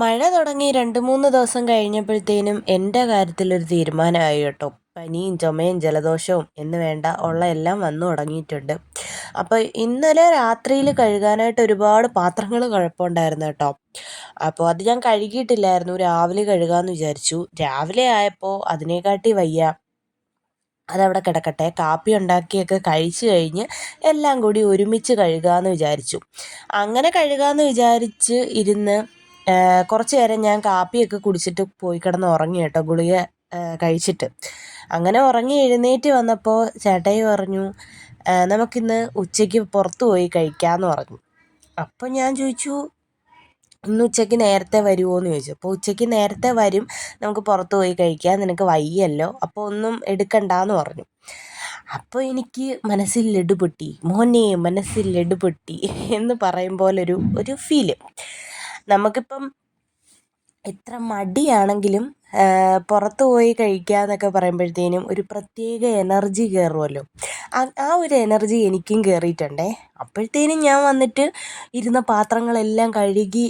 മഴ തുടങ്ങി 2, 3 ദിവസം കഴിഞ്ഞപ്പോഴത്തേനും എൻ്റെ കാര്യത്തിലൊരു തീരുമാനമായി കേട്ടോ. പനിയും ചുമയും ജലദോഷവും എന്ന് വേണ്ട ഉള്ള എല്ലാം വന്നു തുടങ്ങിയിട്ടുണ്ട്. അപ്പോൾ ഇന്നലെ രാത്രിയിൽ കഴുകാനായിട്ട് ഒരുപാട് പാത്രങ്ങൾ കുഴപ്പമുണ്ടായിരുന്നു കേട്ടോ. അപ്പോൾ അത് ഞാൻ കഴുകിയിട്ടില്ലായിരുന്നു. രാവിലെ കഴുകാമെന്ന് വിചാരിച്ചു. രാവിലെ ആയപ്പോൾ അതിനെക്കാട്ടി വയ്യ. അതവിടെ കിടക്കട്ടെ, കാപ്പി ഉണ്ടാക്കിയൊക്കെ കഴിച്ചു കഴിഞ്ഞ് എല്ലാം കൂടി ഒരുമിച്ച് കഴുകാമെന്ന് വിചാരിച്ചു. അങ്ങനെ കഴുകാമെന്ന് വിചാരിച്ച് ഇരുന്ന് കുറച്ച് നേരം ഞാൻ കാപ്പിയൊക്കെ കുടിച്ചിട്ട് പോയി കിടന്ന് ഉറങ്ങി കേട്ടോ, ഗുളിക കഴിച്ചിട്ട്. അങ്ങനെ ഉറങ്ങി എഴുന്നേറ്റ് വന്നപ്പോൾ ചേട്ടായി പറഞ്ഞു, നമുക്കിന്ന് ഉച്ചയ്ക്ക് പുറത്ത് പോയി കഴിക്കാമെന്ന് പറഞ്ഞു. അപ്പോൾ ഞാൻ ചോദിച്ചു, ഇന്ന് ഉച്ചയ്ക്ക് നേരത്തെ വരുമോ എന്ന് ചോദിച്ചു. അപ്പോൾ ഉച്ചയ്ക്ക് നേരത്തെ വരും, നമുക്ക് പുറത്ത് പോയി കഴിക്കാം, നിനക്ക് വയ്യല്ലോ, അപ്പോൾ ഒന്നും എടുക്കണ്ടെന്ന് പറഞ്ഞു. അപ്പോൾ എനിക്ക് മനസ്സിൽ ലഡു പൊട്ടി, മോനെ മനസ്സിൽ ലഡു പൊട്ടി എന്ന് പറയും പോലൊരു ഫീല്. നമുക്കിപ്പം എത്ര മടിയാണെങ്കിലും പുറത്ത് പോയി കഴിക്കുക എന്നൊക്കെ പറയുമ്പോഴത്തേനും ഒരു പ്രത്യേക എനർജി കയറുമല്ലോ. ആ ഒരു എനർജി എനിക്കും കയറിയിട്ടുണ്ടേ. അപ്പോഴത്തേനും ഞാൻ വന്നിട്ട് ഇരുന്ന പാത്രങ്ങളെല്ലാം കഴുകി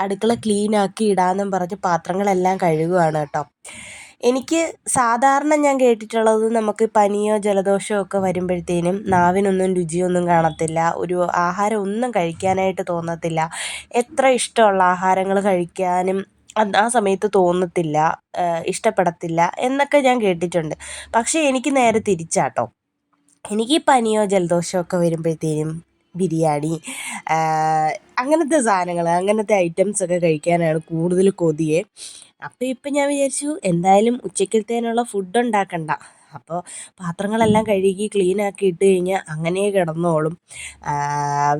അടുക്കള ക്ലീനാക്കി ഇടാമെന്നും പറഞ്ഞ് പാത്രങ്ങളെല്ലാം കഴുകുകയാണ് കേട്ടോ. എനിക്ക് സാധാരണ ഞാൻ കേട്ടിട്ടുള്ളത്, നമുക്ക് പനിയോ ജലദോഷമോ ഒക്കെ വരുമ്പോഴത്തേനും നാവിനൊന്നും രുചിയൊന്നും കാണത്തില്ല, ഒരു ആഹാരം ഒന്നും കഴിക്കാനായിട്ട് തോന്നത്തില്ല, എത്ര ഇഷ്ടമുള്ള ആഹാരങ്ങൾ കഴിക്കാനും ആ സമയത്ത് തോന്നത്തില്ല, ഇഷ്ടപ്പെടത്തില്ല എന്നൊക്കെ ഞാൻ കേട്ടിട്ടുണ്ട്. പക്ഷേ എനിക്ക് നേരെ തിരിച്ചാട്ടോ. എനിക്ക് പനിയോ ജലദോഷമോ ഒക്കെ വരുമ്പോഴത്തേനും ബിരിയാണി, അങ്ങനത്തെ സാധനങ്ങൾ, അങ്ങനത്തെ ഐറ്റംസൊക്കെ കഴിക്കാനാണ് കൂടുതൽ കൊതിയെ. അപ്പോൾ ഇപ്പം ഞാൻ വിചാരിച്ചു, എന്തായാലും ഉച്ചക്കലത്തേനുള്ള ഫുഡ് ഉണ്ടാക്കണ്ട, അപ്പോൾ പാത്രങ്ങളെല്ലാം കഴുകി ക്ലീനാക്കി ഇട്ട് കഴിഞ്ഞാൽ അങ്ങനെ കിടന്നോളും,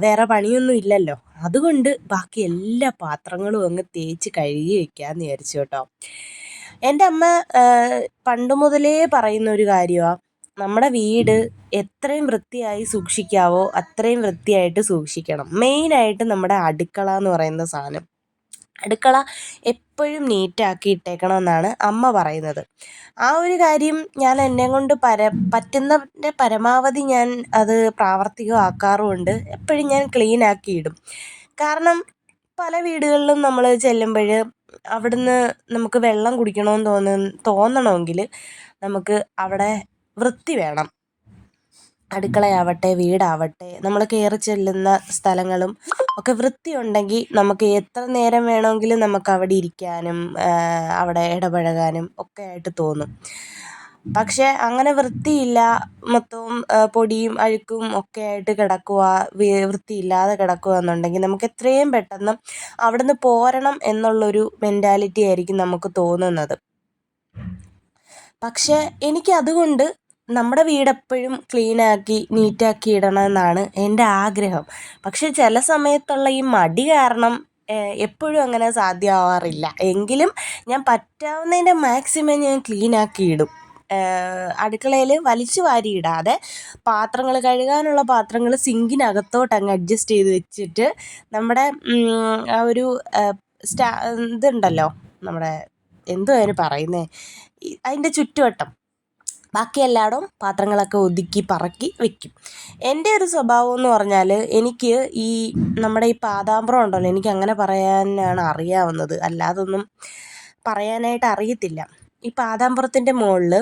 വേറെ പണിയൊന്നും ഇല്ലല്ലോ. അതുകൊണ്ട് ബാക്കി എല്ലാ പാത്രങ്ങളും അങ്ങ് തേച്ച് കഴുകി വെക്കാമെന്ന് വിചാരിച്ചു കേട്ടോ. എൻ്റെ അമ്മ പണ്ട് മുതലേ പറയുന്ന ഒരു കാര്യമാണ്, നമ്മുടെ വീട് എത്രയും വൃത്തിയായി സൂക്ഷിക്കാവോ അത്രയും വൃത്തിയായിട്ട് സൂക്ഷിക്കണം. മെയിനായിട്ട് നമ്മുടെ അടുക്കള എന്ന് പറയുന്ന സാധനം, അടുക്കള എപ്പോഴും നീറ്റാക്കി ഇട്ടേക്കണമെന്നാണ് അമ്മ പറയുന്നത്. ആ ഒരു കാര്യം ഞാൻ എന്നെക്കൊണ്ട് പറ്റുന്നതിൻ്റെ പരമാവധി ഞാൻ അത് പ്രാവർത്തികമാക്കാറുമുണ്ട്. എപ്പോഴും ഞാൻ ക്ലീനാക്കി ഇടും. കാരണം പല വീടുകളിലും നമ്മൾ ചെല്ലുമ്പോൾ അവിടുന്ന് നമുക്ക് വെള്ളം കുടിക്കണമെന്ന് തോന്നണമെങ്കിൽ നമുക്ക് അവിടെ വൃത്തി വേണം. അടുക്കളയാവട്ടെ വീടാവട്ടെ നമ്മൾ കയറി ചെല്ലുന്ന സ്ഥലങ്ങളും ഒക്കെ വൃത്തിയുണ്ടെങ്കിൽ നമുക്ക് എത്ര നേരം വേണമെങ്കിലും നമുക്ക് അവിടെ ഇരിക്കാനും അവിടെ ഇടപഴകാനും ഒക്കെ ആയിട്ട് തോന്നും. പക്ഷേ അങ്ങനെ വൃത്തിയില്ല, മൊത്തവും പൊടിയും അഴുക്കും ഒക്കെ ആയിട്ട് കിടക്കുക, വൃത്തിയില്ലാതെ കിടക്കുക എന്നുണ്ടെങ്കിൽ നമുക്ക് എത്രയും പെട്ടെന്ന് അവിടുന്ന് പോരണം എന്നുള്ളൊരു മെൻറ്റാലിറ്റി ആയിരിക്കും നമുക്ക് തോന്നുന്നത്. പക്ഷേ എനിക്കതുകൊണ്ട് നമ്മുടെ വീടെപ്പോഴും ക്ലീനാക്കി നീറ്റാക്കി ഇടണമെന്നാണ് എൻ്റെ ആഗ്രഹം. പക്ഷേ ചില സമയത്തുള്ള ഈ മടി കാരണം എപ്പോഴും അങ്ങനെ സാധ്യമാവാറില്ല. എങ്കിലും ഞാൻ പറ്റാവുന്നതിൻ്റെ മാക്സിമം ഞാൻ ക്ലീനാക്കി ഇടും. അടുക്കളയിൽ വലിച്ചു വാരിയിടാതെ പാത്രങ്ങൾ കഴുകാനുള്ള പാത്രങ്ങൾ സിങ്കിനകത്തോട്ട് അങ്ങ് അഡ്ജസ്റ്റ് ചെയ്ത് വെച്ചിട്ട് നമ്മുടെ ആ ഒരു ഇതുണ്ടല്ലോ, നമ്മുടെ എന്തുവാ അതിന് പറയുന്നത്, അതിൻ്റെ ചുറ്റുവട്ടം, ബാക്കി എല്ലായിടവും പാത്രങ്ങളൊക്കെ ഒതുക്കി പറക്കി വെക്കും. എൻ്റെ ഒരു സ്വഭാവം എന്ന് പറഞ്ഞാൽ, എനിക്ക് ഈ നമ്മുടെ ഈ പാദാമ്പ്രം ഉണ്ടല്ലോ, എനിക്ക് അങ്ങനെ പറയാനാണ് അറിയാവുന്നത്, അല്ലാതൊന്നും പറയാനായിട്ട് അറിയത്തില്ല. ഈ പാദാമ്പ്രത്തിൻ്റെ മുകളിൽ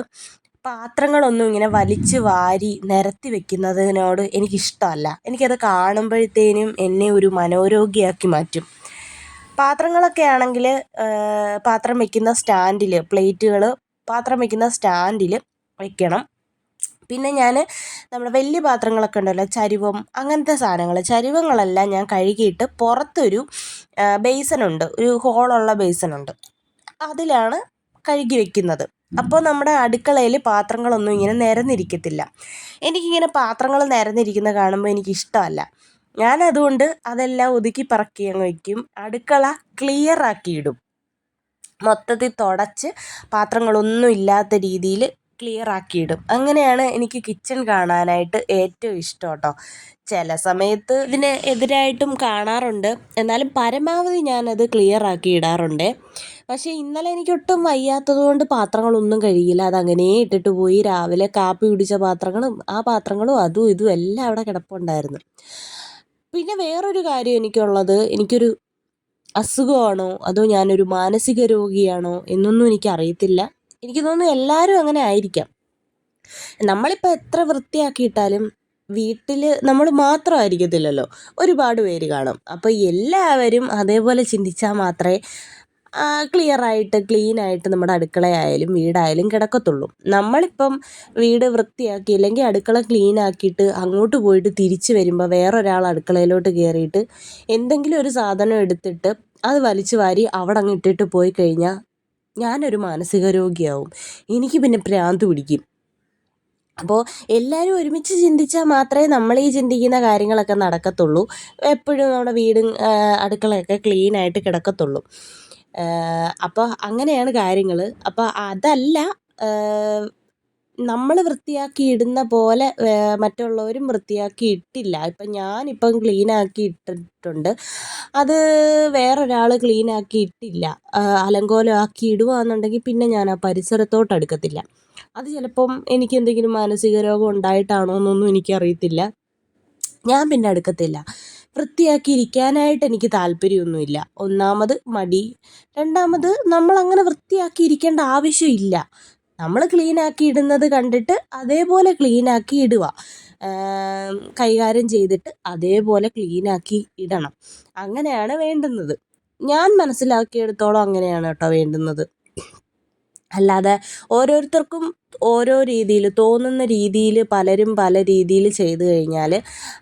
പാത്രങ്ങളൊന്നും ഇങ്ങനെ വലിച്ച് വാരി നിരത്തി വെക്കുന്നതിനോട് എനിക്കിഷ്ടമല്ല. എനിക്കത് കാണുമ്പോഴത്തേനും എന്നെ ഒരു മനോരോഗിയാക്കി മാറ്റും. പാത്രങ്ങളൊക്കെ ആണെങ്കിൽ പാത്രം വയ്ക്കുന്ന സ്റ്റാൻഡിൽ, പ്ലേറ്റുകൾ പാത്രം വയ്ക്കുന്ന സ്റ്റാൻഡിൽ വയ്ക്കണം. പിന്നെ ഞാൻ നമ്മുടെ വലിയ പാത്രങ്ങളൊക്കെ ഉണ്ടല്ലോ, ചരുവം അങ്ങനത്തെ സാധനങ്ങൾ, ചരുവങ്ങളെല്ലാം ഞാൻ കഴുകിയിട്ട് പുറത്തൊരു ബേസനുണ്ട്, ഒരു ഹോളുള്ള ബേസനുണ്ട്, അതിലാണ് കഴുകി വെക്കുന്നത്. അപ്പോൾ നമ്മുടെ അടുക്കളയിൽ പാത്രങ്ങളൊന്നും ഇങ്ങനെ നിരന്നിരിക്കത്തില്ല. എനിക്കിങ്ങനെ പാത്രങ്ങൾ നിരന്നിരിക്കുന്ന കാണുമ്പോൾ എനിക്കിഷ്ടമല്ല. ഞാനതുകൊണ്ട് അതെല്ലാം ഒതുക്കി പറക്കി അങ്ങ് വയ്ക്കും. അടുക്കള ക്ലിയറാക്കി ഇടും, മൊത്തത്തിൽ തുടച്ച് പാത്രങ്ങളൊന്നും ഇല്ലാത്ത രീതിയിൽ ക്ലിയറാക്കിയിടും. അങ്ങനെയാണ് എനിക്ക് കിച്ചൺ കാണാനായിട്ട് ഏറ്റവും ഇഷ്ടം കേട്ടോ. ചില സമയത്ത് ഇതിന് എതിരായിട്ടും കാണാറുണ്ട്, എന്നാലും പരമാവധി ഞാനത് ക്ലിയറാക്കി ഇടാറുണ്ട്. പക്ഷേ ഇന്നലെ എനിക്കൊട്ടും വയ്യാത്തത് കൊണ്ട് പാത്രങ്ങളൊന്നും കഴുകിയില്ല, അതങ്ങനെ ഇട്ടിട്ട് പോയി. രാവിലെ കാപ്പി കുടിച്ച പാത്രങ്ങളും ആ പാത്രങ്ങളും അതും ഇതും എല്ലാം അവിടെ കിടപ്പുണ്ടായിരുന്നു. പിന്നെ വേറൊരു കാര്യം എനിക്കുള്ളത്, എനിക്കൊരു അസുഖമാണോ അതോ ഞാനൊരു മാനസിക രോഗിയാണോ എന്നൊന്നും എനിക്കറിയത്തില്ല. എനിക്ക് തോന്നുന്നു എല്ലാവരും അങ്ങനെ ആയിരിക്കാം. നമ്മളിപ്പോൾ എത്ര വൃത്തിയാക്കിയിട്ടാലും വീട്ടിൽ നമ്മൾ മാത്രമായിരിക്കത്തില്ലല്ലോ, ഒരുപാട് പേര് കാണും. അപ്പോൾ എല്ലാവരും അതേപോലെ ചിന്തിച്ചാൽ മാത്രമേ ക്ലിയറായിട്ട് ക്ലീനായിട്ട് നമ്മുടെ അടുക്കളയായാലും വീടായാലും കിടക്കത്തുള്ളൂ. നമ്മളിപ്പം വീട് വൃത്തിയാക്കിയില്ലെങ്കിൽ അടുക്കള ക്ലീനാക്കിയിട്ട് അങ്ങോട്ട് പോയിട്ട് തിരിച്ച് വരുമ്പോൾ വേറൊരാൾ അടുക്കളയിലോട്ട് കയറിയിട്ട് എന്തെങ്കിലും ഒരു സാധനം എടുത്തിട്ട് അത് വലിച്ചു വാരി അവിടെ അങ്ങ് ഇട്ടിട്ട് പോയി കഴിഞ്ഞാൽ ഞാനൊരു മാനസിക രോഗിയാവും. എനിക്ക് പിന്നെ ഭ്രാന്ത് പിടിക്കും. അപ്പോൾ എല്ലാവരും ഒരുമിച്ച് ചിന്തിച്ചാൽ മാത്രമേ നമ്മൾ ഈ ചിന്തിക്കുന്ന കാര്യങ്ങളൊക്കെ നടക്കത്തുള്ളൂ. എപ്പോഴും നമ്മുടെ വീടും അടുക്കളയൊക്കെ ക്ലീനായിട്ട് കിടക്കത്തുള്ളൂ. അപ്പോൾ അങ്ങനെയാണ് കാര്യങ്ങൾ. അപ്പോൾ അതല്ല, നമ്മൾ വൃത്തിയാക്കി ഇടുന്ന പോലെ മറ്റുള്ളവരും വൃത്തിയാക്കി ഇട്ടില്ല. ഇപ്പം ഞാനിപ്പം ക്ലീനാക്കി ഇട്ടിട്ടുണ്ട്, അത് വേറൊരാൾ ക്ലീനാക്കി ഇട്ടില്ല, അലങ്കോലമാക്കി ഇടുകയാണെന്നുണ്ടെങ്കിൽ പിന്നെ ഞാൻ ആ പരിസരത്തോട്ട് അടുക്കത്തില്ല. അത് ചിലപ്പം എനിക്ക് എന്തെങ്കിലും മാനസിക രോഗം ഉണ്ടായിട്ടാണോ എന്നൊന്നും എനിക്കറിയത്തില്ല. ഞാൻ പിന്നെ അടുക്കത്തില്ല. വൃത്തിയാക്കി ഇരിക്കാനായിട്ട് എനിക്ക് താല്പര്യമൊന്നുമില്ല. ഒന്നാമത് മടി, രണ്ടാമത് നമ്മളങ്ങനെ വൃത്തിയാക്കി ഇരിക്കേണ്ട ആവശ്യമില്ല. നമ്മൾ ക്ലീനാക്കി ഇടുന്നത് കണ്ടിട്ട് അതേപോലെ ക്ലീനാക്കി ഇടുക, കൈകാര്യം ചെയ്തിട്ട് അതേപോലെ ക്ലീനാക്കി ഇടണം. അങ്ങനെയാണ് വേണ്ടുന്നത്. ഞാൻ മനസ്സിലാക്കിയെടുത്തോളം അങ്ങനെയാണ് കേട്ടോ വേണ്ടുന്നത്. അല്ലാതെ ഓരോരുത്തർക്കും ഓരോ രീതിയിൽ തോന്നുന്ന രീതിയിൽ പലരും പല രീതിയിൽ ചെയ്തു കഴിഞ്ഞാൽ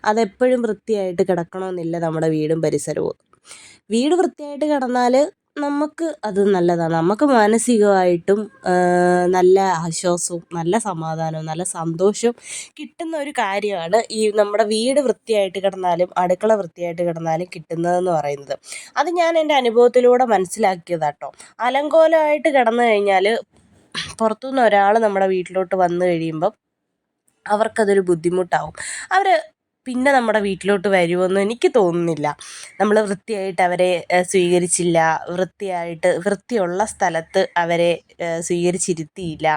അതെപ്പോഴും വൃത്തിയായിട്ട് കിടക്കണമെന്നില്ല നമ്മുടെ വീടും പരിസരവും. വീട് വൃത്തിയായിട്ട് കിടന്നാൽ നമുക്ക് അത് നല്ലതാണ്. നമുക്ക് മാനസികമായിട്ടും നല്ല ആശ്വാസവും നല്ല സമാധാനവും നല്ല സന്തോഷവും കിട്ടുന്ന ഒരു കാര്യമാണ് ഈ നമ്മുടെ വീട് വൃത്തിയായിട്ട് കിടന്നാലും അടുക്കള വൃത്തിയായിട്ട് കിടന്നാലും കിട്ടുന്നതെന്ന് പറയുന്നത്. അത് ഞാൻ എൻ്റെ അനുഭവത്തിലൂടെ മനസ്സിലാക്കിയതാട്ടോ. അലങ്കോലമായിട്ട് കിടന്നു കഴിഞ്ഞാൽ പുറത്തുനിന്ന് ഒരാൾ നമ്മുടെ വീട്ടിലോട്ട് വന്നു കഴിയുമ്പം അവർക്കതൊരു ബുദ്ധിമുട്ടാവും. അവർ പിന്നെ നമ്മുടെ വീട്ടിലോട്ട് വരുമെന്ന് എനിക്ക് തോന്നുന്നില്ല. നമ്മൾ വൃത്തിയായിട്ട് അവരെ സ്വീകരിച്ചില്ല, വൃത്തിയുള്ള സ്ഥലത്ത് അവരെ സ്വീകരിച്ചിരുത്തിയില്ല,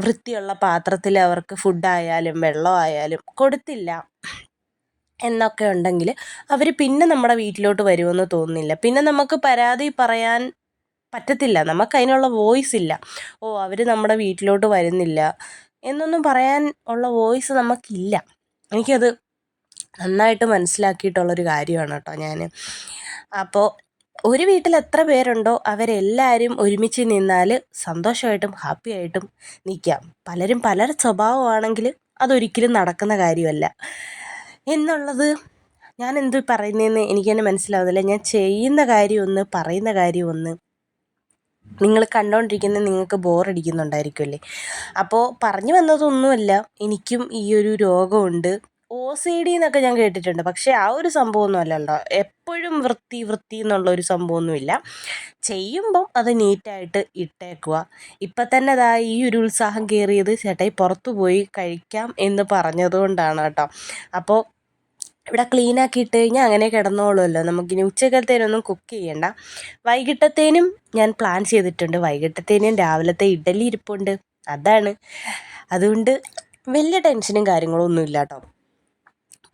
വൃത്തിയുള്ള പാത്രത്തിൽ അവർക്ക് ഫുഡായാലും വെള്ളമായാലും കൊടുത്തില്ല എന്നൊക്കെ ഉണ്ടെങ്കിൽ അവർ പിന്നെ നമ്മുടെ വീട്ടിലോട്ട് വരുമെന്ന് തോന്നുന്നില്ല. പിന്നെ നമുക്ക് പരാതി പറയാൻ പറ്റത്തില്ല, നമുക്കതിനുള്ള വോയിസ് ഇല്ല. അവർ നമ്മുടെ വീട്ടിലോട്ട് വരുന്നില്ല എന്നൊന്നും പറയാൻ ഉള്ള വോയിസ് നമുക്കില്ല. എനിക്കത് നന്നായിട്ട് മനസ്സിലാക്കിയിട്ടുള്ളൊരു കാര്യമാണ് കേട്ടോ ഞാൻ. അപ്പോൾ ഒരു വീട്ടിൽ എത്ര പേരുണ്ടോ അവരെല്ലാവരും ഒരുമിച്ച് നിന്നാൽ സന്തോഷമായിട്ടും ഹാപ്പിയായിട്ടും നിൽക്കാം. പലരും പല സ്വഭാവമാണെങ്കിൽ അതൊരിക്കലും നടക്കുന്ന കാര്യമല്ല എന്നുള്ളത് ഞാൻ എന്ത് പറയുന്നതെന്ന് എനിക്ക് തന്നെ മനസ്സിലാവുന്നില്ല. ഞാൻ ചെയ്യുന്ന കാര്യം ഒന്ന്, പറയുന്ന കാര്യം ഒന്ന്. നിങ്ങൾ കണ്ടുകൊണ്ടിരിക്കുന്നത് നിങ്ങൾക്ക് ബോറടിക്കുന്നുണ്ടായിരിക്കുമല്ലേ. അപ്പോൾ പറഞ്ഞു വന്നതൊന്നുമല്ല, എനിക്കും ഈ ഒരു രോഗമുണ്ട്. OCD എന്നൊക്കെ ഞാൻ കേട്ടിട്ടുണ്ട്, പക്ഷേ ആ ഒരു സംഭവമൊന്നും അല്ലല്ലോ. എപ്പോഴും വൃത്തി എന്നുള്ളൊരു സംഭവമൊന്നുമില്ല. ചെയ്യുമ്പം അത് നീറ്റായിട്ട് ഇട്ടേക്കുക. ഇപ്പം തന്നെ അതാ ഈ ഒരു ഉത്സാഹം കയറിയത് ചേട്ടായി പുറത്തു പോയി കഴിക്കാം എന്ന് പറഞ്ഞതുകൊണ്ടാണ് കേട്ടോ. അപ്പോൾ ഇവിടെ ക്ലീനാക്കി ഇട്ട് കഴിഞ്ഞാൽ അങ്ങനെ കിടന്നോളുമല്ലോ. നമുക്കിനി ഉച്ചക്കത്തേനൊന്നും കുക്ക് ചെയ്യണ്ട. വൈകിട്ടത്തേനും ഞാൻ പ്ലാൻ ചെയ്തിട്ടുണ്ട്. വൈകിട്ടത്തേനും രാവിലത്തെ ഇഡ്ഡലി ഇരിപ്പുണ്ട്, അതാണ്. അതുകൊണ്ട് വലിയ ടെൻഷനും കാര്യങ്ങളും ഒന്നുമില്ല കേട്ടോ.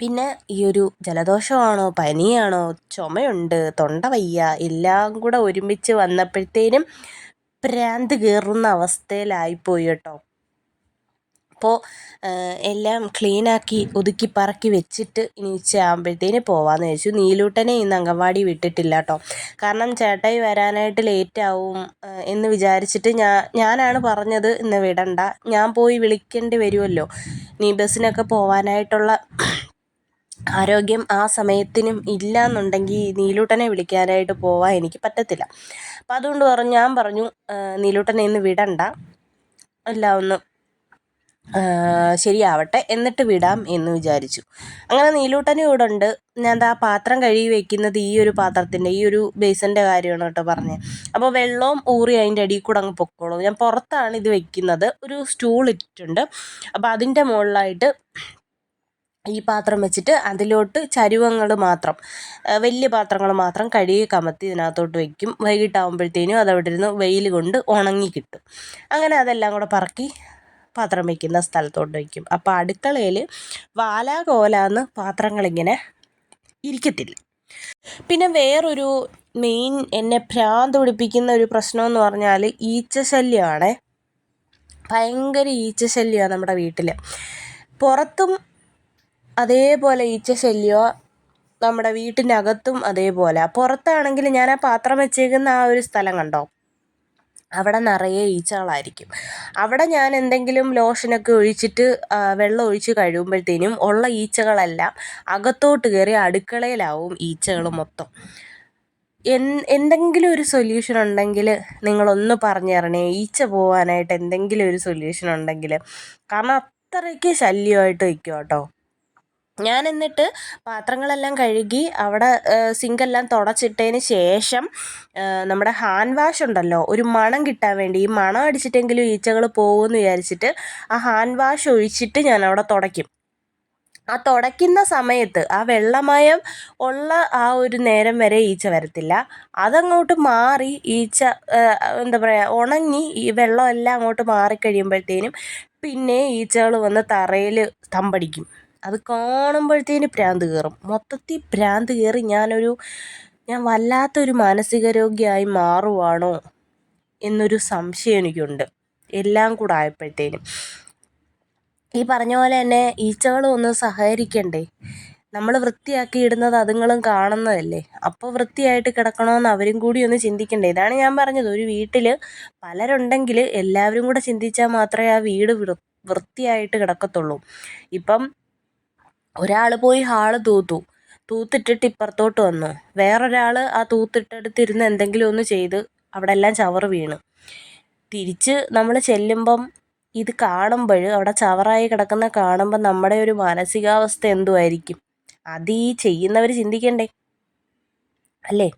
പിന്നെ ഈ ഒരു ജലദോഷമാണോ പനിയാണോ ചുമയുണ്ട് തൊണ്ട വയ്യ എല്ലാം കൂടെ ഒരുമിച്ച് വന്നപ്പോഴത്തേനും ഭ്രാന്ത് കയറുന്ന അവസ്ഥയിലായിപ്പോയി കേട്ടോ. അപ്പോൾ എല്ലാം ക്ലീനാക്കി ഒതുക്കി പറക്കി വെച്ചിട്ട് ഇനി ഉച്ചയാകുമ്പോഴത്തേന് പോവാമെന്ന് വിചാരിച്ചു. നീലൂട്ടനെ ഇന്ന് അംഗൻവാടി വിട്ടിട്ടില്ല കേട്ടോ. കാരണം ചേട്ടായി വരാനായിട്ട് ലേറ്റാവും എന്ന് വിചാരിച്ചിട്ട് ഞാനാണ് പറഞ്ഞത് ഇന്ന് വിടണ്ട, ഞാൻ പോയി വിളിക്കേണ്ടി വരുമല്ലോ. നീ ബസ്സിനൊക്കെ പോവാനായിട്ടുള്ള ആരോഗ്യം ആ സമയത്തിനും ഇല്ല എന്നുണ്ടെങ്കിൽ നീലൂട്ടനെ വിളിക്കാനായിട്ട് പോവാൻ എനിക്ക് പറ്റത്തില്ല. അപ്പം അതുകൊണ്ട് ഞാൻ പറഞ്ഞു നീലൂട്ടനെ ഇന്ന് വിടണ്ട, എല്ലാം ഒന്ന് ശരിയാവട്ടെ എന്നിട്ട് വിടാം എന്ന് വിചാരിച്ചു. അങ്ങനെ നീലൂട്ടനും ഇവിടെ ഉണ്ട്. ഞാൻ ആ പാത്രം കഴുകി വെക്കുന്നത് ഈ ഒരു പാത്രത്തിൻ്റെ ഈ ഒരു ബേസിൻ്റെ കാര്യമാണ് കേട്ടോ പറഞ്ഞത്. അപ്പോൾ വെള്ളവും ഊറി അതിൻ്റെ അടിയിൽ കൂടെ അങ്ങ് പൊക്കോളും. ഞാൻ പുറത്താണ് ഇത് വെക്കുന്നത്, ഒരു സ്റ്റൂൾ ഇട്ടിട്ടുണ്ട്. അപ്പോൾ അതിൻ്റെ മുകളിലായിട്ട് ഈ പാത്രം വെച്ചിട്ട് അതിലോട്ട് ചരുവങ്ങൾ മാത്രം, വലിയ പാത്രങ്ങൾ മാത്രം കഴുകി കമത്തി ഇതിനകത്തോട്ട് വയ്ക്കും. വൈകിട്ടാകുമ്പോഴത്തേനും അതവിടെ ഇരുന്ന് വെയിൽ കൊണ്ട് ഉണങ്ങി കിട്ടും. അങ്ങനെ അതെല്ലാം കൂടെ പറക്കി പാത്രം വയ്ക്കുന്ന സ്ഥലത്തോട്ട് വയ്ക്കും. അപ്പോൾ അടുക്കളയിൽ വാലാകോലാന്ന് പാത്രങ്ങളിങ്ങനെ ഇരിക്കത്തില്ല. പിന്നെ വേറൊരു മെയിൻ എന്നെ ഭ്രാന്ത് പിടിപ്പിക്കുന്ന ഒരു പ്രശ്നമെന്ന് പറഞ്ഞാൽ ഈച്ച ശല്യമാണേ. ഭയങ്കര ഈച്ച ശല്യമാണ് നമ്മുടെ വീട്ടിൽ. പുറത്തും അതേപോലെ ഈച്ച ശല്യമാണ്, നമ്മുടെ വീട്ടിനകത്തും അതേപോലെ. പുറത്താണെങ്കിൽ ഞാൻ ആ പാത്രം വെച്ചേക്കുന്ന ആ ഒരു സ്ഥലം കണ്ടോ, അവിടെ നിറയെ ഈച്ചകളായിരിക്കും. അവിടെ ഞാൻ എന്തെങ്കിലും ലോഷനൊക്കെ ഒഴിച്ചിട്ട് വെള്ളം ഒഴിച്ച് കഴിയുമ്പോഴത്തേനും ഉള്ള ഈച്ചകളെല്ലാം അകത്തോട്ട് കയറി അടുക്കളയിലാവും ഈച്ചകൾ മൊത്തം. എന്തെങ്കിലും ഒരു സൊല്യൂഷൻ ഉണ്ടെങ്കിൽ നിങ്ങളൊന്ന് പറഞ്ഞു തരണേ, ഈച്ച പോകാനായിട്ട് എന്തെങ്കിലും ഒരു സൊല്യൂഷൻ ഉണ്ടെങ്കിൽ. കാരണം അത്രയ്ക്ക് ശല്യമായിട്ട് നിൽക്കും കേട്ടോ. ഞാൻ എന്നിട്ട് പാത്രങ്ങളെല്ലാം കഴുകി അവിടെ സിങ്കെല്ലാം തുടച്ചിട്ടതിന് ശേഷം നമ്മുടെ ഹാൻഡ് വാഷ് ഉണ്ടല്ലോ, ഒരു മണം കിട്ടാൻ വേണ്ടി, ഈ മണം അടിച്ചിട്ടെങ്കിലും ഈച്ചകൾ പോകുമെന്ന് വിചാരിച്ചിട്ട് ആ ഹാൻഡ് വാഷ് ഒഴിച്ചിട്ട് ഞാൻ അവിടെ തുടയ്ക്കും. ആ തുടയ്ക്കുന്ന സമയത്ത് ആ വെള്ളമയം ഉള്ള ആ ഒരു നേരം വരെ ഈച്ച വരത്തില്ല. അതങ്ങോട്ട് മാറി ഈച്ച എന്താ പറയുക, ഉണങ്ങി ഈ വെള്ളമെല്ലാം അങ്ങോട്ട് മാറിക്കഴിയുമ്പോഴത്തേനും പിന്നെ ഈച്ചകൾ വന്ന് തറയിൽ തമ്പടിക്കും. അത് കാണുമ്പോഴത്തേന് ഭ്രാന്ത് കയറും, മൊത്തത്തിൽ ഭ്രാന്ത് കയറി ഞാൻ വല്ലാത്തൊരു മാനസിക രോഗിയായി മാറുവാണോ എന്നൊരു സംശയം എനിക്കുണ്ട്, എല്ലാം കൂടെ ആയപ്പോഴത്തേനും. ഈ പറഞ്ഞ പോലെ തന്നെ ഈച്ചകളും ഒന്ന് സഹകരിക്കണ്ടേ. നമ്മൾ വൃത്തിയാക്കി ഇടുന്നത് അതുങ്ങളും കാണുന്നതല്ലേ, അപ്പോൾ വൃത്തിയായിട്ട് കിടക്കണമെന്ന് അവരും കൂടി ഒന്ന് ചിന്തിക്കണ്ടേ. ഇതാണ് ഞാൻ പറഞ്ഞത്, ഒരു വീട്ടിൽ പലരുണ്ടെങ്കിൽ എല്ലാവരും കൂടെ ചിന്തിച്ചാൽ മാത്രമേ ആ വീട് വൃത്തിയായിട്ട് കിടക്കത്തുള്ളൂ. ഇപ്പം ഒരാൾ പോയി ഹാള് തൂത്തിട്ടിട്ട് ഇപ്പുറത്തോട്ട് വന്നു, വേറൊരാൾ ആ തൂത്തിട്ടടുത്തിരുന്ന് എന്തെങ്കിലും ഒന്ന് ചെയ്ത് അവിടെ എല്ലാം ചവറ് വീണ്. തിരിച്ച് നമ്മൾ ചെല്ലുമ്പം ഇത് കാണുമ്പോൾ, അവിടെ ചവറായി കിടക്കുന്ന കാണുമ്പോൾ നമ്മുടെ ഒരു മാനസികാവസ്ഥ എന്തുമായിരിക്കും? അത് ഈ ചെയ്യുന്നവർ ചിന്തിക്കണ്ടേ, അല്ലേ?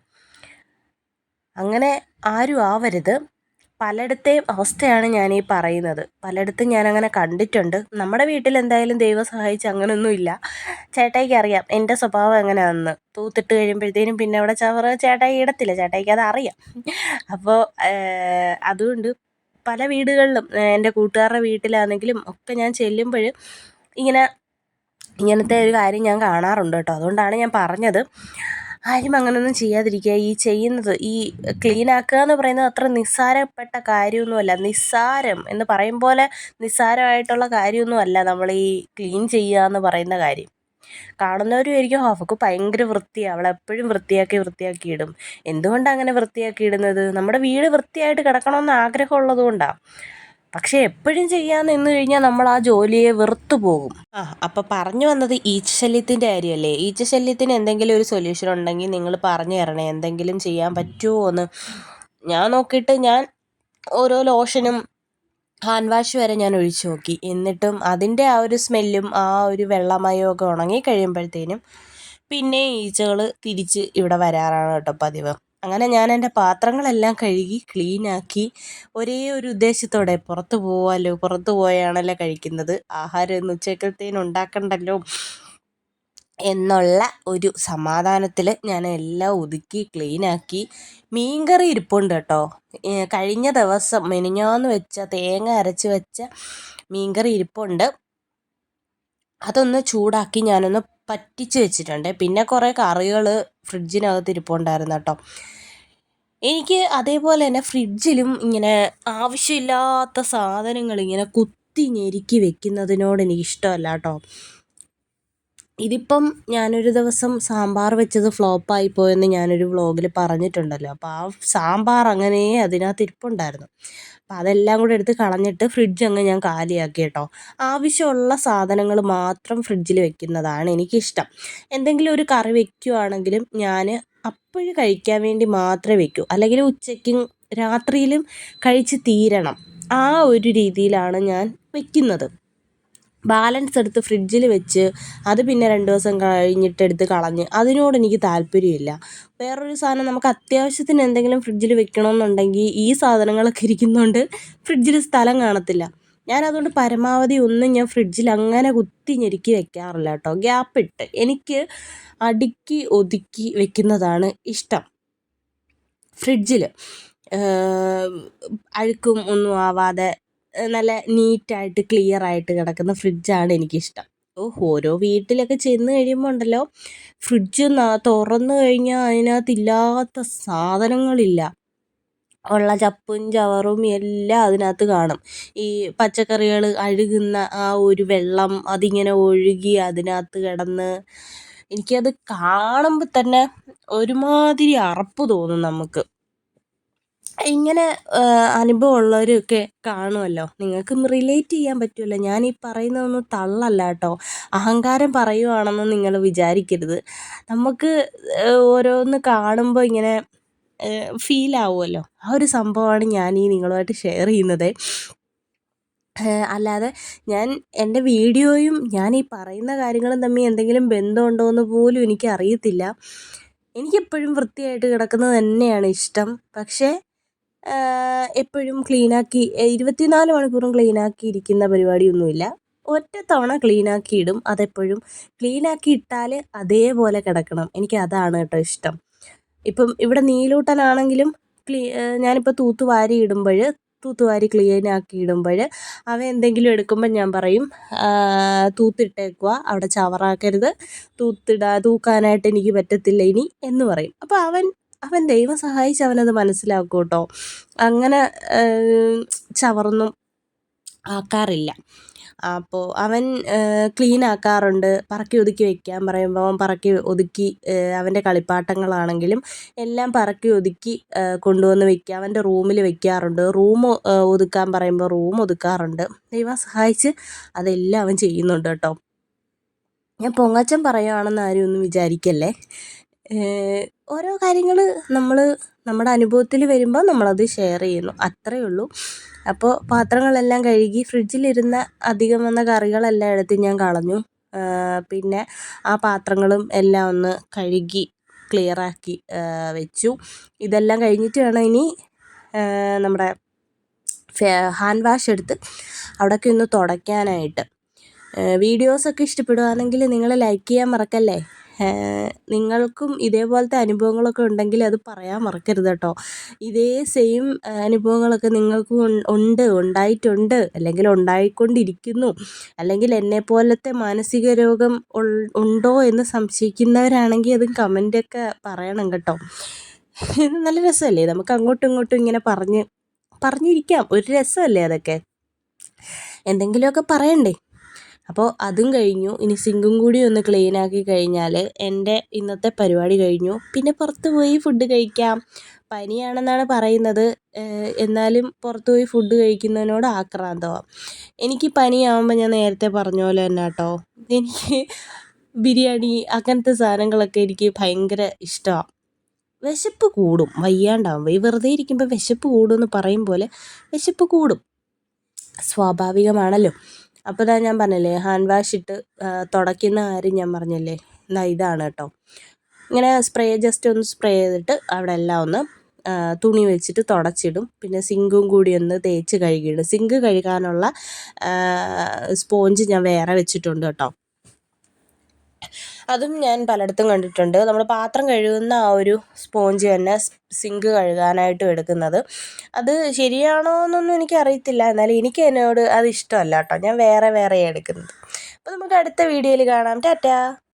അങ്ങനെ ആരും ആവരുത്. പലയിടത്തെയും അവസ്ഥയാണ് ഞാനീ പറയുന്നത്. പലയിടത്തും ഞാനങ്ങനെ കണ്ടിട്ടുണ്ട്. നമ്മുടെ വീട്ടിൽ എന്തായാലും ദൈവം സഹായിച്ച് അങ്ങനെയൊന്നുമില്ല. ചേട്ടായിക്ക് അറിയാം എൻ്റെ സ്വഭാവം എങ്ങനെയാണെന്ന്. തൂത്തിട്ട് കഴിയുമ്പോഴത്തേനും പിന്നെ അവിടെ ചവറ് ചേട്ടായി ഇടത്തില്ല, ചേട്ടായിക്ക് അത് അറിയാം. അപ്പോൾ അതുകൊണ്ട് പല വീടുകളിലും, എൻ്റെ കൂട്ടുകാരുടെ വീട്ടിലാണെങ്കിലും ഒക്കെ ഞാൻ ചെല്ലുമ്പോൾ ഇങ്ങനത്തെ ഒരു കാര്യം ഞാൻ കാണാറുണ്ട് കേട്ടോ. അതുകൊണ്ടാണ് ഞാൻ പറഞ്ഞത്, ആരും അങ്ങനെയൊന്നും ചെയ്യാതിരിക്കുക. ഈ ചെയ്യുന്നത്, ഈ ക്ലീൻ ആക്കുക എന്ന് പറയുന്നത് അത്ര നിസ്സാരപ്പെട്ട കാര്യമൊന്നുമല്ല. നിസ്സാരം എന്ന് പറയും പോലെ നിസ്സാരമായിട്ടുള്ള കാര്യമൊന്നുമല്ല നമ്മൾ ഈ ക്ലീൻ ചെയ്യുക എന്ന് പറയുന്ന കാര്യം. കാണുന്നവരും ആയിരിക്കും, അവൾക്ക് ഭയങ്കര വൃത്തിയാണ്, അവളെപ്പോഴും വൃത്തിയാക്കി ഇടും. എന്തുകൊണ്ടാണ് അങ്ങനെ വൃത്തിയാക്കി ഇടുന്നത്? നമ്മുടെ വീട് വൃത്തിയായിട്ട് കിടക്കണമെന്ന് ആഗ്രഹമുള്ളത് കൊണ്ടാണ്. പക്ഷെ എപ്പോഴും ചെയ്യാൻ നിന്ന് കഴിഞ്ഞാൽ നമ്മൾ ആ ജോലിയെ വെറുത്തു പോകും. അപ്പോൾ പറഞ്ഞു വന്നത് ഈച്ചശല്യത്തിൻ്റെ കാര്യമല്ലേ. ഈച്ചശല്യത്തിന് എന്തെങ്കിലും ഒരു സൊല്യൂഷൻ ഉണ്ടെങ്കിൽ നിങ്ങൾ പറഞ്ഞു തരണേ, എന്തെങ്കിലും ചെയ്യാൻ പറ്റുമോ എന്ന്. ഞാൻ നോക്കിയിട്ട് ഞാൻ ഓരോ ലോഷനും ഹാൻഡ് വാഷ് വരെ ഞാൻ ഒഴിച്ചു നോക്കി. എന്നിട്ടും അതിൻ്റെ ആ ഒരു സ്മെല്ലും ആ ഒരു വെള്ളമയമൊക്കെ ഉണങ്ങി കഴിയുമ്പോഴത്തേനും പിന്നെ ഈച്ചകൾ തിരിച്ച് ഇവിടെ വരാറാണ് കേട്ടോ പതിവ്. അങ്ങനെ ഞാൻ എൻ്റെ പാത്രങ്ങളെല്ലാം കഴുകി ക്ലീനാക്കി, ഒരേ ഒരു ഉദ്ദേശത്തോടെ പുറത്ത് പോവാമല്ലോ, പുറത്ത് പോയാണല്ലോ കഴിക്കുന്നത്, ആഹാരം ഇന്ന് ഉച്ചക്കത്തേന് ഉണ്ടാക്കണ്ടല്ലോ എന്നുള്ള ഒരു സമാധാനത്തിൽ ഞാൻ എല്ലാം ഒതുക്കി ക്ലീനാക്കി. മീൻകറി ഇരിപ്പുണ്ട് കേട്ടോ. കഴിഞ്ഞ ദിവസം മെനിഞ്ഞാന്ന് വെച്ച, തേങ്ങ അരച്ച് വെച്ച മീൻകറി ഇരിപ്പുണ്ട്. അതൊന്ന് ചൂടാക്കി ഞാനൊന്ന് പറ്റിച്ച് വെച്ചിട്ടുണ്ട്. പിന്നെ കുറേ കറികൾ ഫ്രിഡ്ജിനകത്ത് ഇരിപ്പുണ്ടായിരുന്നു കേട്ടോ. എനിക്ക് അതേപോലെ തന്നെ ഫ്രിഡ്ജിലും ഇങ്ങനെ ആവശ്യമില്ലാത്ത സാധനങ്ങൾ ഇങ്ങനെ കുത്തി ഞെരുക്കി വെക്കുന്നതിനോട് എനിക്കിഷ്ടമല്ല കേട്ടോ. ഇതിപ്പം ഞാനൊരു ദിവസം സാമ്പാർ വെച്ചത് ഫ്ലോപ്പായി പോയെന്ന് ഞാനൊരു വ്ളോഗിൽ പറഞ്ഞിട്ടുണ്ടല്ലോ. അപ്പോൾ ആ സാമ്പാർ അങ്ങനെ അതിനകത്ത് ഇരിപ്പുണ്ടായിരുന്നു. അപ്പോൾ അതെല്ലാം കൂടെ എടുത്ത് കളഞ്ഞിട്ട് ഫ്രിഡ്ജ് അങ്ങ് ഞാൻ കാലിയാക്കി കേട്ടോ. ആവശ്യമുള്ള സാധനങ്ങൾ മാത്രം ഫ്രിഡ്ജിൽ വെക്കുന്നതാണ് എനിക്കിഷ്ടം. എന്തെങ്കിലും ഒരു കറി വെക്കുകയാണെങ്കിലും ഞാൻ അപ്പോഴും കഴിക്കാൻ വേണ്ടി മാത്രമേ വെക്കൂ, അല്ലെങ്കിൽ ഉച്ചയ്ക്കും രാത്രിയിലും കഴിച്ച് തീരണം. ആ ഒരു രീതിയിലാണ് ഞാൻ വെക്കുന്നത്. ബാലൻസ് എടുത്ത് ഫ്രിഡ്ജിൽ വെച്ച് അത് പിന്നെ 2 ദിവസം കഴിഞ്ഞിട്ട് എടുത്ത് കളഞ്ഞ്, അതിനോട് എനിക്ക് താല്പര്യമില്ല. വേറൊരു സാധനം നമുക്ക് അത്യാവശ്യത്തിന് എന്തെങ്കിലും ഫ്രിഡ്ജിൽ വെക്കണമെന്നുണ്ടെങ്കിൽ ഈ സാധനങ്ങളൊക്കെ ഇരിക്കുന്നതുകൊണ്ട് ഫ്രിഡ്ജിൽ സ്ഥലം കാണത്തില്ല. ഞാനതുകൊണ്ട് പരമാവധി ഒന്നും ഞാൻ ഫ്രിഡ്ജിൽ അങ്ങനെ കുത്തി ഞെരുക്കി വെക്കാറില്ല കേട്ടോ. ഗ്യാപ്പിട്ട് എനിക്ക് അടുക്കി ഒതുക്കി വെക്കുന്നതാണ് ഇഷ്ടം. ഫ്രിഡ്ജിൽ അഴുക്കും ഒന്നും ആവാതെ നല്ല നീറ്റായിട്ട് ക്ലിയറായിട്ട് കിടക്കുന്ന ഫ്രിഡ്ജാണ് എനിക്കിഷ്ടം. ഓരോ വീട്ടിലൊക്കെ ചെന്ന് കഴിയുമ്പോൾ ഉണ്ടല്ലോ, ഫ്രിഡ്ജ് തുറന്നു കഴിഞ്ഞാൽ അതിനകത്തില്ലാത്ത സാധനങ്ങളില്ല. ഉള്ള ചപ്പും ചവറും എല്ലാം അതിനകത്ത് കാണും. ഈ പച്ചക്കറികൾ അഴുകുന്ന ആ ഒരു വെള്ളം അതിങ്ങനെ ഒഴുകി അതിനകത്ത് കിടന്ന് എനിക്കത് കാണുമ്പോൾ തന്നെ ഒരുമാതിരി അറപ്പ് തോന്നും നമുക്ക്. ഇങ്ങനെ അനുഭവം ഉള്ളവരൊക്കെ കാണുമല്ലോ, നിങ്ങൾക്കും റിലേറ്റ് ചെയ്യാൻ പറ്റുമല്ലോ. ഞാൻ ഈ പറയുന്നതൊന്നും തള്ളല്ല കേട്ടോ, അഹങ്കാരം പറയുവാണെന്ന് നിങ്ങൾ വിചാരിക്കരുത്. നമുക്ക് ഓരോന്ന് കാണുമ്പോൾ ഇങ്ങനെ ഫീൽ ആവുമല്ലോ, ആ ഒരു സംഭവമാണ് ഞാൻ ഈ നിങ്ങളുമായിട്ട് ഷെയർ ചെയ്യുന്നത്. അല്ലാതെ ഞാൻ എൻ്റെ വീഡിയോയും ഞാൻ ഈ പറയുന്ന കാര്യങ്ങളും തമ്മിൽ എന്തെങ്കിലും ബന്ധമുണ്ടോ എന്ന് പോലും എനിക്കറിയത്തില്ല. എനിക്കെപ്പോഴും വൃത്തിയായിട്ട് കിടക്കുന്നത് തന്നെയാണ് ഇഷ്ടം. പക്ഷേ എപ്പോഴും ക്ലീനാക്കി 24 മണിക്കൂറും ക്ലീനാക്കി ഇരിക്കുന്ന പരിപാടിയൊന്നുമില്ല. ഒറ്റത്തവണ ക്ലീനാക്കി ഇടും. അതെപ്പോഴും ക്ലീനാക്കി ഇട്ടാൽ അതേപോലെ കിടക്കണം. എനിക്കതാണ് കേട്ടോ ഇഷ്ടം. ഇപ്പം ഇവിടെ നീലൂട്ടനാണെങ്കിലും ഞാനിപ്പോൾ തൂത്തുവാരി ഇടുമ്പോൾ, തൂത്തുവാരി ക്ലീനാക്കി ഇടുമ്പോൾ അവൻ എന്തെങ്കിലും എടുക്കുമ്പോൾ ഞാൻ പറയും, തൂത്തിട്ടേക്കുക, അവിടെ ചവറാക്കരുത്, തൂക്കാനായിട്ട് എനിക്ക് പറ്റത്തില്ല ഇനി എന്ന് പറയും. അപ്പോൾ അവൻ ദൈവം സഹായിച്ച് അവനത് മനസ്സിലാക്കും കേട്ടോ. അങ്ങനെ ചവറൊന്നും ആക്കാറില്ല. അപ്പോൾ അവൻ ക്ലീൻ ആക്കാറുണ്ട്. പറക്കി ഒതുക്കി വെക്കാൻ പറയുമ്പോൾ അവൻ പറക്കി ഒതുക്കി, അവൻ്റെ കളിപ്പാട്ടങ്ങളാണെങ്കിലും എല്ലാം പറക്കി ഒതുക്കി കൊണ്ടുവന്ന് വെക്കുക. അവൻ്റെ റൂമിൽ വെക്കാറുണ്ട്. റൂം ഒതുക്കാൻ പറയുമ്പോൾ റൂം ഒതുക്കാറുണ്ട്. ദൈവം സഹായിച്ച് അതെല്ലാം അവൻ ചെയ്യുന്നുണ്ട് കേട്ടോ. ഞാൻ പൊങ്ങച്ചം പറയുകയാണെന്ന് ആരും ഒന്നും വിചാരിക്കല്ലേ. ഓരോ കാര്യങ്ങൾ നമ്മുടെ അനുഭവത്തിൽ വരുമ്പോൾ നമ്മളത് ഷെയർ ചെയ്യുന്നു, അത്രയേ ഉള്ളൂ. അപ്പോൾ പാത്രങ്ങളെല്ലാം കഴുകി ഫ്രിഡ്ജിലിരുന്ന അധികം വന്ന കറികളെല്ലാം എടുത്ത് ഞാൻ കളഞ്ഞു. പിന്നെ ആ പാത്രങ്ങളും എല്ലാം ഒന്ന് കഴുകി ക്ലിയറാക്കി വെച്ചു. ഇതെല്ലാം കഴിഞ്ഞിട്ട് വേണം ഇനി നമ്മുടെ ഹാൻഡ് വാഷ് എടുത്ത് അവിടെയൊക്കെ ഒന്ന് തുടയ്ക്കാനായിട്ട്. വീഡിയോസൊക്കെ ഇഷ്ടപ്പെടുകയാണെങ്കിൽ നിങ്ങൾ ലൈക്ക് ചെയ്യാൻ മറക്കല്ലേ. നിങ്ങൾക്കും ഇതേപോലത്തെ അനുഭവങ്ങളൊക്കെ ഉണ്ടെങ്കിൽ അത് പറയാൻ മറക്കരുത് കേട്ടോ. ഇതേ സെയിം അനുഭവങ്ങളൊക്കെ നിങ്ങൾക്കും ഉണ്ടായിട്ടുണ്ട്, അല്ലെങ്കിൽ ഉണ്ടായിക്കൊണ്ടിരിക്കുന്നു, അല്ലെങ്കിൽ എന്നെപ്പോലത്തെ മാനസിക രോഗം ഉണ്ടോ എന്ന് സംശയിക്കുന്നവരാണെങ്കിൽ അത് കമൻ്റൊക്കെ പറയണം കേട്ടോ. നല്ല രസമല്ലേ, നമുക്ക് അങ്ങോട്ടും ഇങ്ങോട്ടും ഇങ്ങനെ പറഞ്ഞിരിക്കാം. ഒരു രസമല്ലേ അതൊക്കെ, എന്തെങ്കിലുമൊക്കെ പറയണ്ടേ. അപ്പോൾ അതും കഴിഞ്ഞു. ഇനി സിങ്കും കൂടി ഒന്ന് ക്ലീനാക്കി കഴിഞ്ഞാൽ എൻ്റെ ഇന്നത്തെ പരിപാടി കഴിഞ്ഞു. പിന്നെ പുറത്ത് പോയി ഫുഡ് കഴിക്കാം. പനിയാണെന്നാണ് പറയുന്നത്, എന്നാലും പുറത്ത് പോയി ഫുഡ് കഴിക്കുന്നതിനോട് ആക്രാന്തമാണ്. എനിക്ക് പനിയാവുമ്പോൾ ഞാൻ നേരത്തെ പറഞ്ഞ പോലെ തന്നെ കേട്ടോ, എനിക്ക് ബിരിയാണി അങ്ങനത്തെ സാധനങ്ങളൊക്കെ എനിക്ക് ഭയങ്കര ഇഷ്ടമാണ്. വിശപ്പ് കൂടും വയ്യാണ്ടാവുമ്പോൾ. ഈ വെറുതെ ഇരിക്കുമ്പോൾ വിശപ്പ് കൂടുമെന്ന് പറയും പോലെ വിശപ്പ് കൂടും, സ്വാഭാവികമാണല്ലോ. അപ്പോൾ ഞാൻ പറഞ്ഞില്ലേ, ഹാൻഡ് വാഷ് ഇട്ട് തുടയ്ക്കുന്ന കാര്യം ഞാൻ പറഞ്ഞില്ലേ, ഇതാണ് കേട്ടോ. ഇങ്ങനെ ജസ്റ്റ് ഒന്ന് സ്പ്രേ ചെയ്തിട്ട് അവിടെ എല്ലാം ഒന്ന് തുണി വെച്ചിട്ട് തുടച്ചിടും. പിന്നെ സിങ്കും കൂടി ഒന്ന് തേച്ച് കഴുകിയിടും. സിങ്ക് കഴുകാനുള്ള സ്പോഞ്ച് ഞാൻ വേറെ വെച്ചിട്ടുണ്ട് കേട്ടോ. അതും ഞാൻ പലയിടത്തും കണ്ടിട്ടുണ്ട്. നമ്മൾ പാത്രം കഴുകുന്ന ആ ഒരു സ്പോഞ്ച് തന്നെ സിങ്ക് കഴുകാനായിട്ടും എടുക്കുന്നത്. അത് ശരിയാണോ എന്നൊന്നും എനിക്കറിയത്തില്ല, എന്നാലും എന്നോട് അത് ഇഷ്ടമല്ല കേട്ടോ. ഞാൻ വേറെ എടുക്കുന്നത്. അപ്പോൾ നമുക്ക് അടുത്ത വീഡിയോയിൽ കാണാം. ടാറ്റാ.